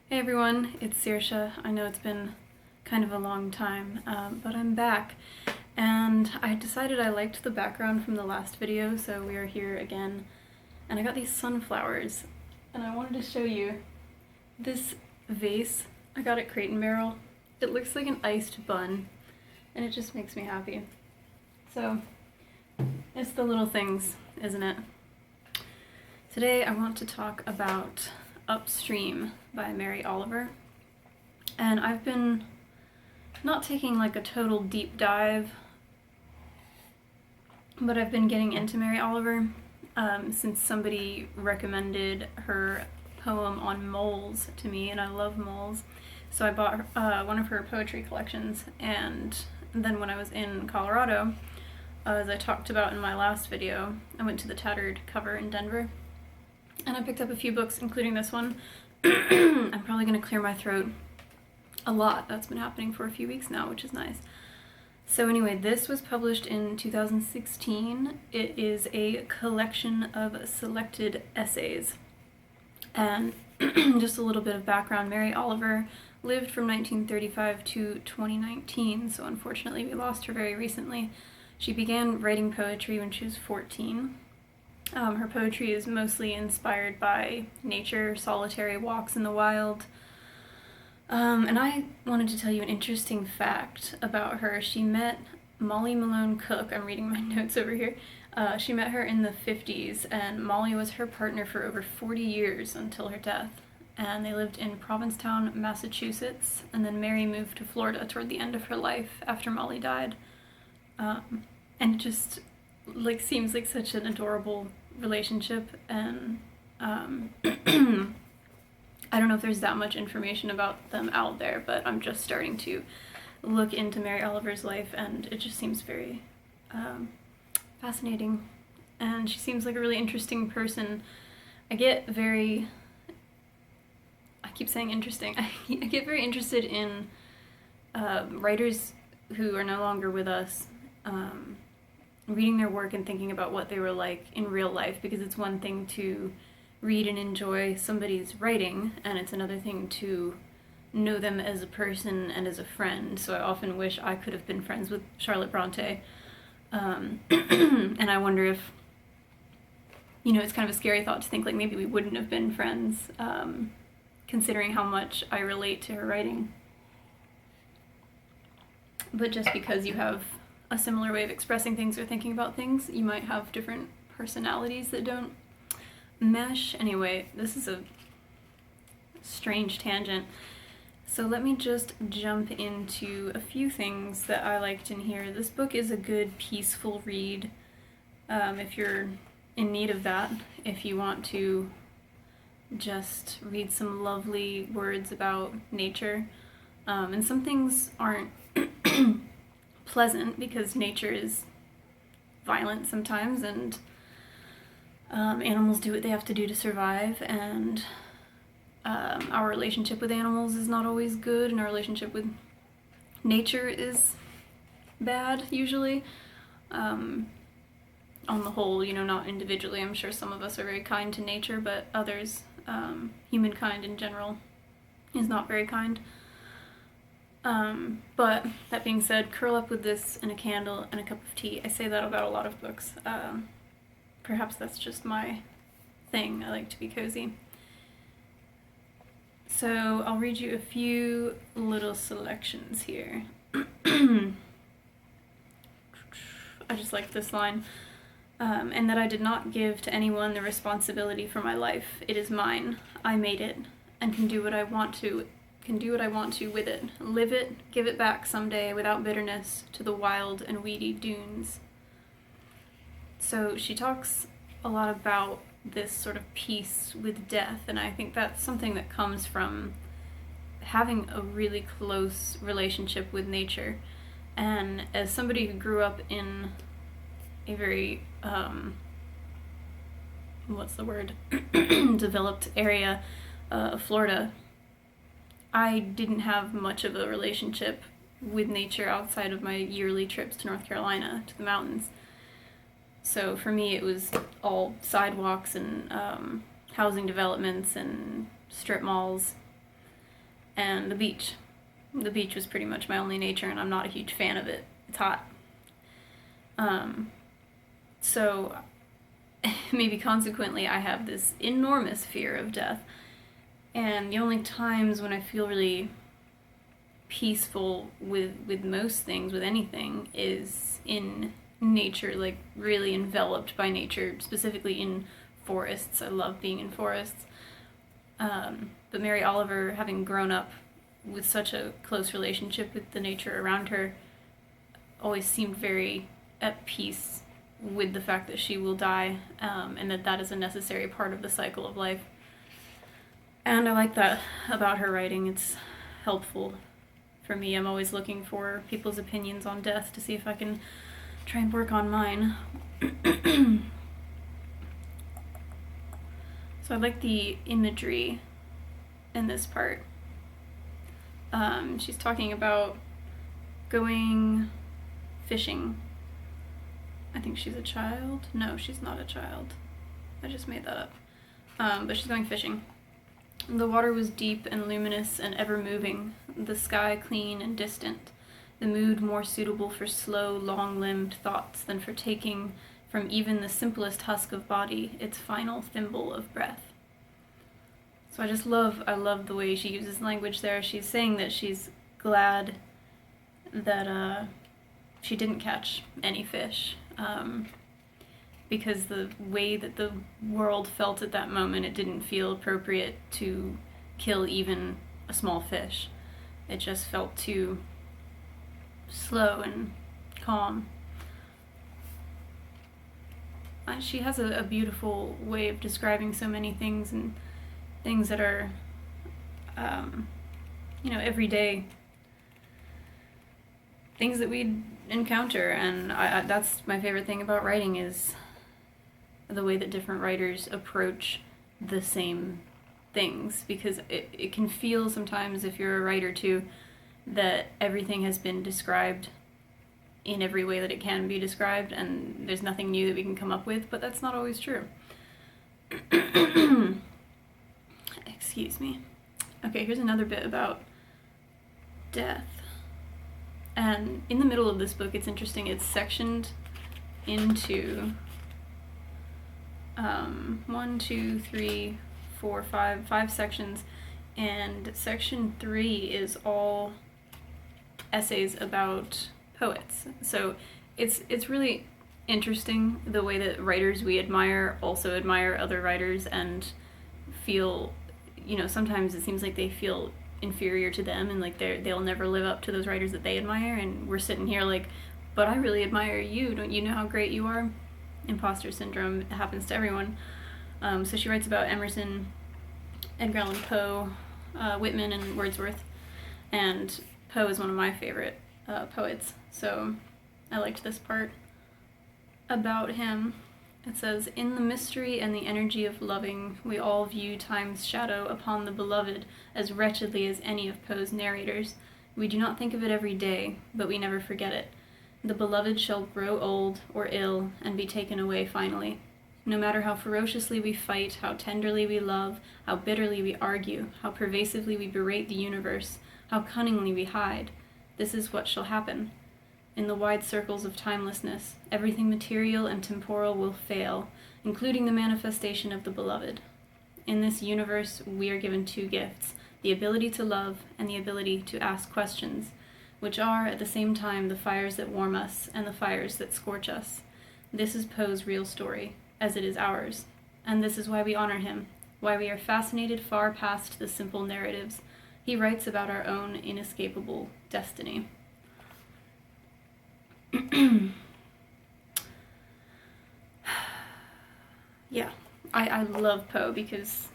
Hey everyone, it's Saoirse. I know it's been kind of a long time, but I'm back. And I decided I liked the background from the last video, so we are here again. And I got these sunflowers, and I wanted to show you this vase I got at Crate & Barrel. It looks like an iced bun, and it just makes me happy. So, it's the little things, isn't it? Today I want to talk about Upstream by Mary Oliver, and I've been not taking like a total deep dive, but I've been getting into Mary Oliver since somebody recommended her poem on moles to me, and I love moles, so I bought one of her poetry collections. And then when I was in Colorado, as I talked about in my last video, I went to the Tattered Cover in Denver, and I picked up a few books, including this one. I'm probably going to clear my throat a lot. That's been happening for a few weeks now, which is nice. So anyway, this was published in 2016. It is a collection of selected essays. And just a little bit of background, Mary Oliver lived from 1935 to 2019, so unfortunately we lost her very recently. She began writing poetry when she was 14. Her poetry is mostly inspired by nature, solitary walks in the wild. And I wanted to tell you an interesting fact about her. She met Molly Malone Cook. I'm reading my notes over here. She met her in the 50s, and Molly was her partner for over 40 years until her death. And they lived in Provincetown, Massachusetts, and then Mary moved to Florida toward the end of her life after Molly died. And it just seems like such an adorable relationship, and I don't know if there's that much information about them out there, but I'm just starting to look into Mary Oliver's life, and it just seems very fascinating, and she seems like a really interesting person. I keep saying interesting. I get very interested in writers who are no longer with us, reading their work and thinking about what they were like in real life, because it's one thing to read and enjoy somebody's writing, and it's another thing to know them as a person and as a friend. So I often wish I could have been friends with Charlotte Bronte, and I wonder if, it's kind of a scary thought to think like maybe we wouldn't have been friends, considering how much I relate to her writing. But just because you have a similar way of expressing things or thinking about things, you might have different personalities that don't mesh. Anyway, this is a strange tangent. So let me just jump into a few things that I liked in here. This book is a good, peaceful read, if you're in need of that, if you want to just read some lovely words about nature. And some things aren't pleasant because nature is violent sometimes, and animals do what they have to do to survive, and our relationship with animals is not always good, and our relationship with nature is bad usually. On the whole, not individually. I'm sure some of us are very kind to nature, but others, humankind in general, is not very kind. But that being said, curl up with this and a candle and a cup of tea. I say that about a lot of books. Perhaps that's just my thing. I like to be cozy. So I'll read you a few little selections here. I just like this line. And that I did not give to anyone the responsibility for my life. It is mine. I made it, and can do what I want to with it. Live it, give it back someday without bitterness to the wild and weedy dunes. So she talks a lot about this sort of peace with death, and I think that's something that comes from having a really close relationship with nature. And as somebody who grew up in a very, developed area of Florida, I didn't have much of a relationship with nature outside of my yearly trips to North Carolina, to the mountains. So for me, it was all sidewalks and housing developments and strip malls. and the beach. The beach was pretty much my only nature, and I'm not a huge fan of it. It's hot. So maybe consequently I have this enormous fear of death. And the only times when I feel really peaceful with most things, with anything, is in nature, like really enveloped by nature, specifically in forests. I love being in forests. But Mary Oliver, having grown up with such a close relationship with the nature around her, always seemed very at peace with the fact that she will die, and that is a necessary part of the cycle of life. And I like that about her writing. It's helpful for me. I'm always looking for people's opinions on death to see if I can try and work on mine. So I like the imagery in this part. She's talking about going fishing. I think she's a child. No, she's not a child. I just made that up. But she's going fishing. The water was deep and luminous and ever-moving, the sky clean and distant, the mood more suitable for slow, long-limbed thoughts than for taking from even the simplest husk of body its final thimble of breath. So I love the way she uses language there. She's saying that she's glad that she didn't catch any fish, because the way that the world felt at that moment, it didn't feel appropriate to kill even a small fish. It just felt too slow and calm. She has a beautiful way of describing so many things, and things that are, everyday things that we encounter. And that's my favorite thing about writing, is the way that different writers approach the same things, because it can feel sometimes, if you're a writer too, that everything has been described in every way that it can be described, and there's nothing new that we can come up with, but that's not always true. Excuse me. Okay, here's another bit about death. And in the middle of this book, it's interesting, it's sectioned into 5 sections, and section 3 is all essays about poets. So it's really interesting the way that writers we admire also admire other writers, and feel, sometimes it seems like they feel inferior to them, and like they'll never live up to those writers that they admire, and we're sitting here like, but I really admire you, don't you know how great you are? Imposter syndrome happens to everyone. So she writes about Emerson, Edgar Allan Poe, Whitman, and Wordsworth, and Poe is one of my favorite poets, so I liked this part about him. It says, "In the mystery and the energy of loving, we all view time's shadow upon the beloved as wretchedly as any of Poe's narrators. We do not think of it every day, but we never forget it. The beloved shall grow old or ill and be taken away finally. No matter how ferociously we fight, how tenderly we love, how bitterly we argue, how pervasively we berate the universe, how cunningly we hide, this is what shall happen. In the wide circles of timelessness, everything material and temporal will fail, including the manifestation of the beloved. In this universe, we are given 2 gifts, the ability to love and the ability to ask questions, which are at the same time the fires that warm us and the fires that scorch us. This is Poe's real story, as it is ours, and this is why we honor him, why we are fascinated far past the simple narratives. He writes about our own inescapable destiny." Yeah, I love Poe because,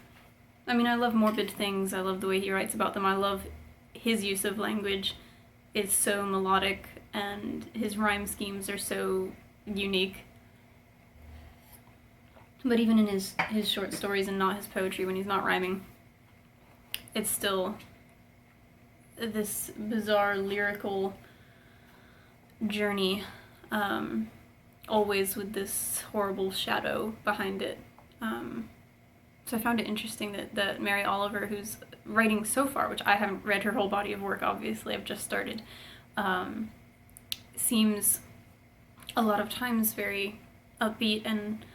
I love morbid things. I love the way he writes about them. I love his use of language is so melodic, and his rhyme schemes are so unique. But even in his short stories and not his poetry, when he's not rhyming, it's still this bizarre lyrical journey, always with this horrible shadow behind it. So I found it interesting that Mary Oliver, who's writing so far, which I haven't read her whole body of work, obviously, I've just started, seems a lot of times very upbeat and,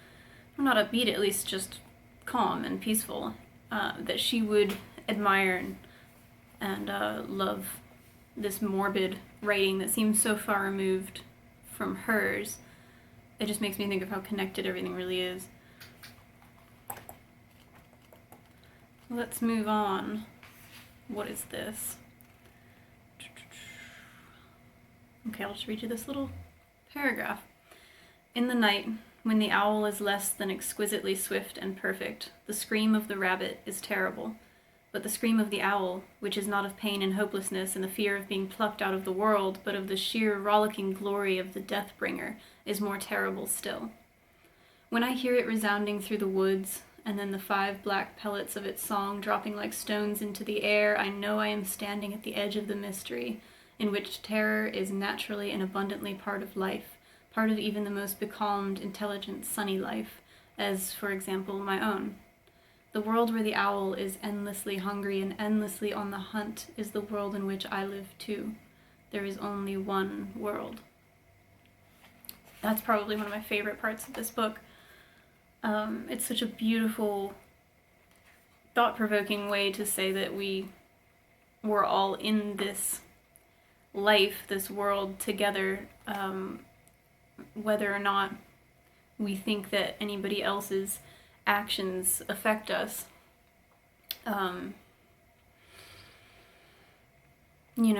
well, not upbeat, at least just calm and peaceful, that she would admire and love this morbid writing that seems so far removed from hers. It just makes me think of how connected everything really is. Let's move on. What is this? Okay, I'll just read you this little paragraph. In the night, when the owl is less than exquisitely swift and perfect, the scream of the rabbit is terrible. But the scream of the owl, which is not of pain and hopelessness and the fear of being plucked out of the world, but of the sheer rollicking glory of the death-bringer, is more terrible still. When I hear it resounding through the woods, and then the 5 black pellets of its song dropping like stones into the air, I know I am standing at the edge of the mystery, in which terror is naturally and abundantly part of life, part of even the most becalmed, intelligent, sunny life, as, for example, my own. The world where the owl is endlessly hungry and endlessly on the hunt is the world in which I live too. There is only one world. That's probably one of my favorite parts of this book. It's such a beautiful, thought-provoking way to say that we're all in this life, this world together, whether or not we think that anybody else's actions affect us.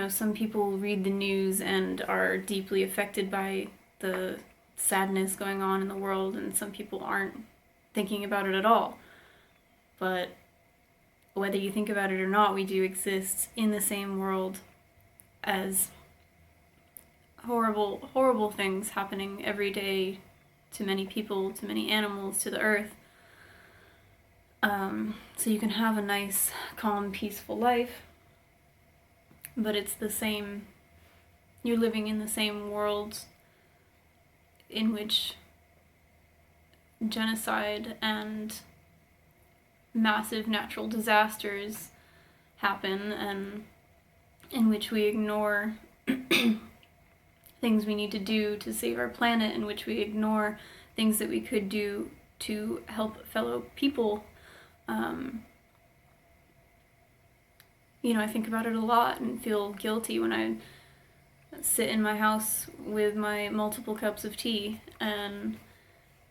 Some people read the news and are deeply affected by the sadness going on in the world, and some people aren't thinking about it at all. But whether you think about it or not, we do exist in the same world as horrible, horrible things happening every day to many people, to many animals, to the earth. So you can have a nice, calm, peaceful life, but it's the same, you're living in the same world in which genocide and massive natural disasters happen, and in which we ignore things we need to do to save our planet, in which we ignore things that we could do to help fellow people. I think about it a lot and feel guilty when I sit in my house with my multiple cups of tea and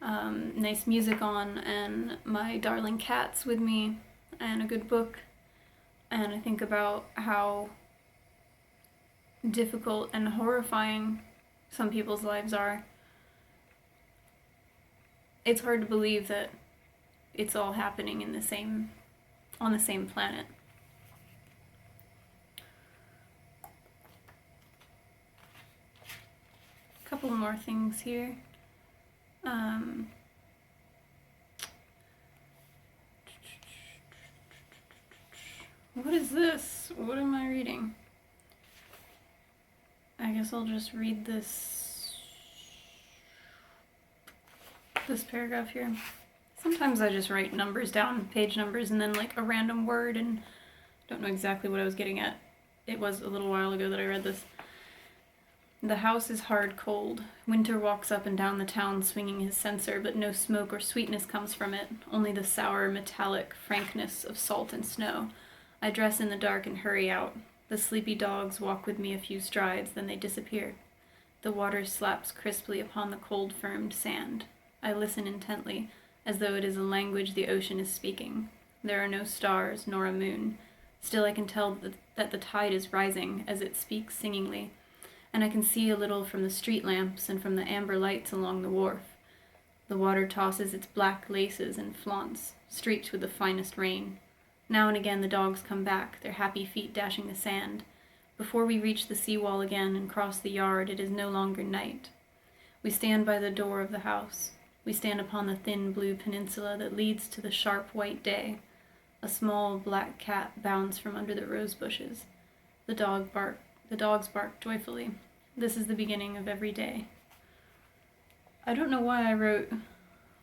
nice music on and my darling cats with me and a good book, and I think about how difficult and horrifying some people's lives are. It's hard to believe that it's all happening on the same planet. A couple more things here. What is this? What am I reading? I guess I'll just read this paragraph here. Sometimes I just write numbers down, page numbers, and then like a random word, and don't know exactly what I was getting at. It was a little while ago that I read this. The house is hard cold. Winter walks up and down the town swinging his censer, but no smoke or sweetness comes from it, only the sour, metallic frankness of salt and snow. I dress in the dark and hurry out. The sleepy dogs walk with me a few strides, then they disappear. The water slaps crisply upon the cold-firmed sand. I listen intently, as though it is a language the ocean is speaking. There are no stars, nor a moon. Still I can tell that the tide is rising as it speaks singingly, and I can see a little from the street lamps and from the amber lights along the wharf. The water tosses its black laces and flaunts, streaked with the finest rain. Now and again the dogs come back, their happy feet dashing the sand. Before we reach the seawall again and cross the yard, it is no longer night. We stand by the door of the house. We stand upon the thin blue peninsula that leads to the sharp white day. A small black cat bounds from under the rose bushes. The dogs bark joyfully. This is the beginning of every day. I don't know why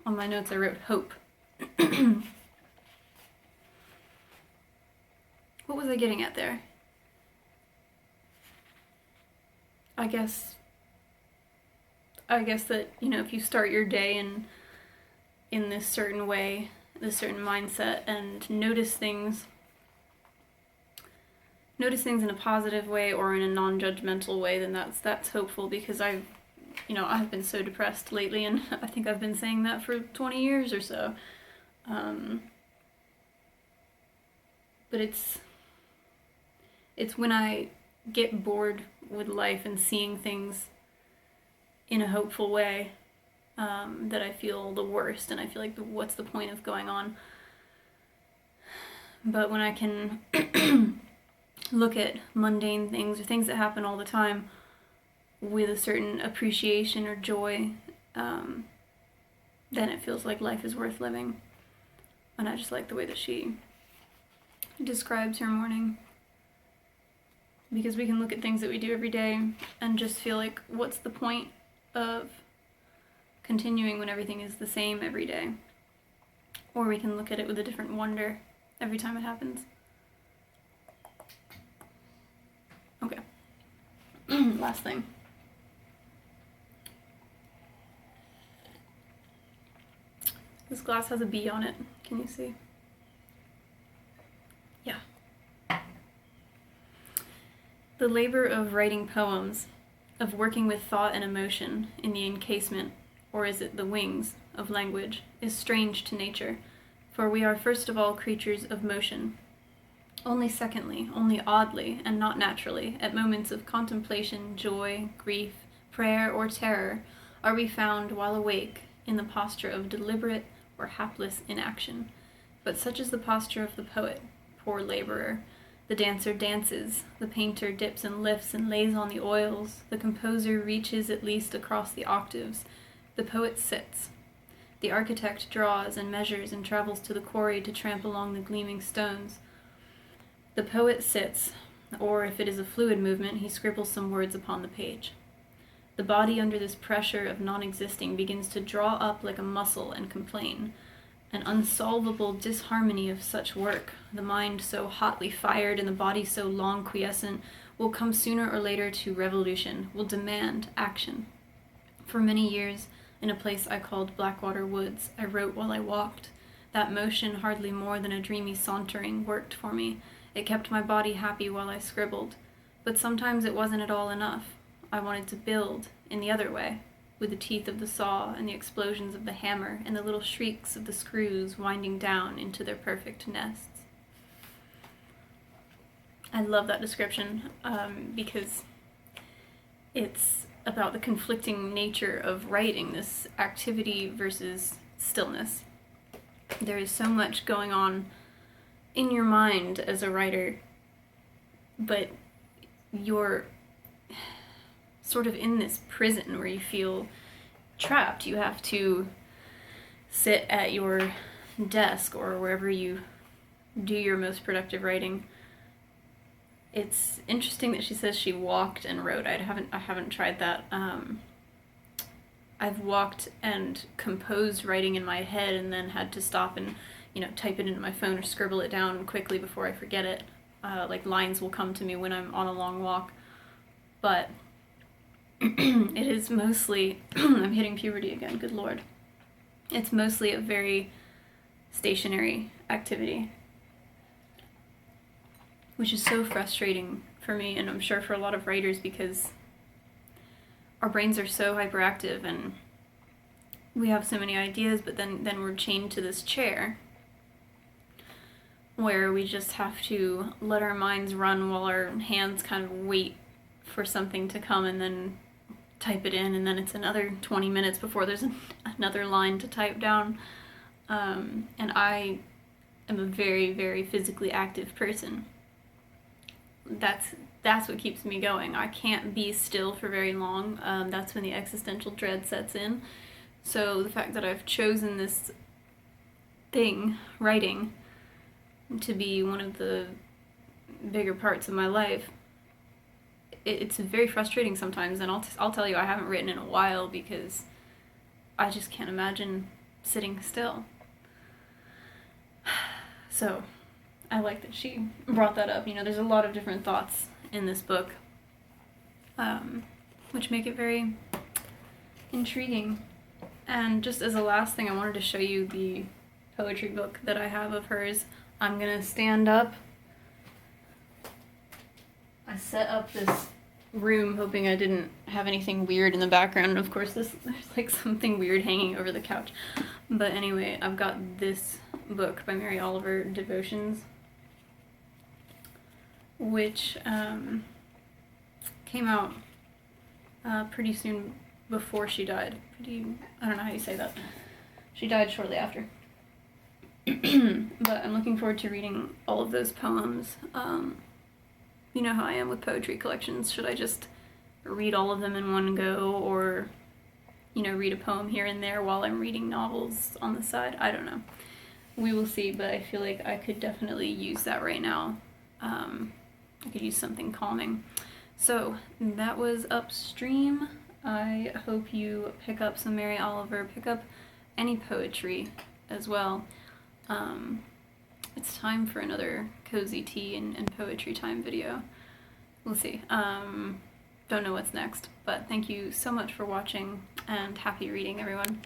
on my notes I wrote hope. what was I getting at there? I guess that, you know, if you start your day in this certain way, this certain mindset, and notice things in a positive way or in a non-judgmental way, then that's hopeful, because I've been so depressed lately, and I think I've been saying that for 20 years or so. But it's when I get bored with life and seeing things in a hopeful way that I feel the worst, and I feel like what's the point of going on? But when I can look at mundane things or things that happen all the time with a certain appreciation or joy, then it feels like life is worth living. And I just like the way that she describes her morning, because we can look at things that we do every day and just feel like, what's the point of continuing when everything is the same every day? Or we can look at it with a different wonder every time it happens. Okay. Last thing. This glass has a bee on it. Can you see? Yeah. The labor of writing poems, of working with thought and emotion in the encasement, or is it the wings, of language, is strange to nature, for we are first of all creatures of motion. Only secondly, only oddly, and not naturally, at moments of contemplation, joy, grief, prayer, or terror, are we found, while awake, in the posture of deliberate or hapless inaction. But such is the posture of the poet, poor laborer. The dancer dances, the painter dips and lifts and lays on the oils, the composer reaches at least across the octaves, the poet sits. The architect draws and measures and travels to the quarry to tramp along the gleaming stones. The poet sits, or if it is a fluid movement, he scribbles some words upon the page. The body under this pressure of non-existing begins to draw up like a muscle and complain. An unsolvable disharmony of such work, the mind so hotly fired and the body so long quiescent, will come sooner or later to revolution, will demand action. For many years, in a place I called Blackwater Woods, I wrote while I walked. That motion, hardly more than a dreamy sauntering, worked for me. It kept my body happy while I scribbled. But sometimes it wasn't at all enough. I wanted to build in the other way, with the teeth of the saw and the explosions of the hammer and the little shrieks of the screws winding down into their perfect nests. I love that description because it's about the conflicting nature of writing, this activity versus stillness. There is so much going on in your mind as a writer, but you're sort of in this prison where you feel trapped. You have to sit at your desk or wherever you do your most productive writing. It's interesting that she says she walked and wrote. I haven't tried that. I've walked and composed writing in my head and then had to stop and type it into my phone or scribble it down quickly before I forget it. Like lines will come to me when I'm on a long walk. But it is mostly, I'm hitting puberty again, good lord. It's mostly a very stationary activity, which is so frustrating for me, and I'm sure for a lot of writers, because our brains are so hyperactive and we have so many ideas, but then we're chained to this chair where we just have to let our minds run while our hands kind of wait for something to come and then type it in, and then it's another 20 minutes before there's another line to type down. And I am a very, very physically active person. That's what keeps me going. I can't be still for very long. That's when the existential dread sets in. So the fact that I've chosen this thing, writing, to be one of the bigger parts of my life, it's very frustrating sometimes, and I'll tell you, I haven't written in a while because I just can't imagine sitting still. So I like that she brought that up. You know, there's a lot of different thoughts in this book, which make it very intriguing. And just as a last thing, I wanted to show you the poetry book that I have of hers. I'm gonna stand up. I set up this room hoping I didn't have anything weird in the background. Of course, there's like something weird hanging over the couch. But anyway, I've got this book by Mary Oliver, Devotions, which came out pretty soon before she died. I don't know how you say that. She died shortly after. But I'm looking forward to reading all of those poems. You know how I am with poetry collections. Should I just read all of them in one go, or, you know, read a poem here and there while I'm reading novels on the side? I don't know. We will see, but I feel like I could definitely use that right now. I could use something calming. So that was Upstream. I hope you pick up some Mary Oliver, pick up any poetry as well. It's time for another cozy tea and poetry time video. We'll see. Don't know what's next, but thank you so much for watching, and happy reading, everyone.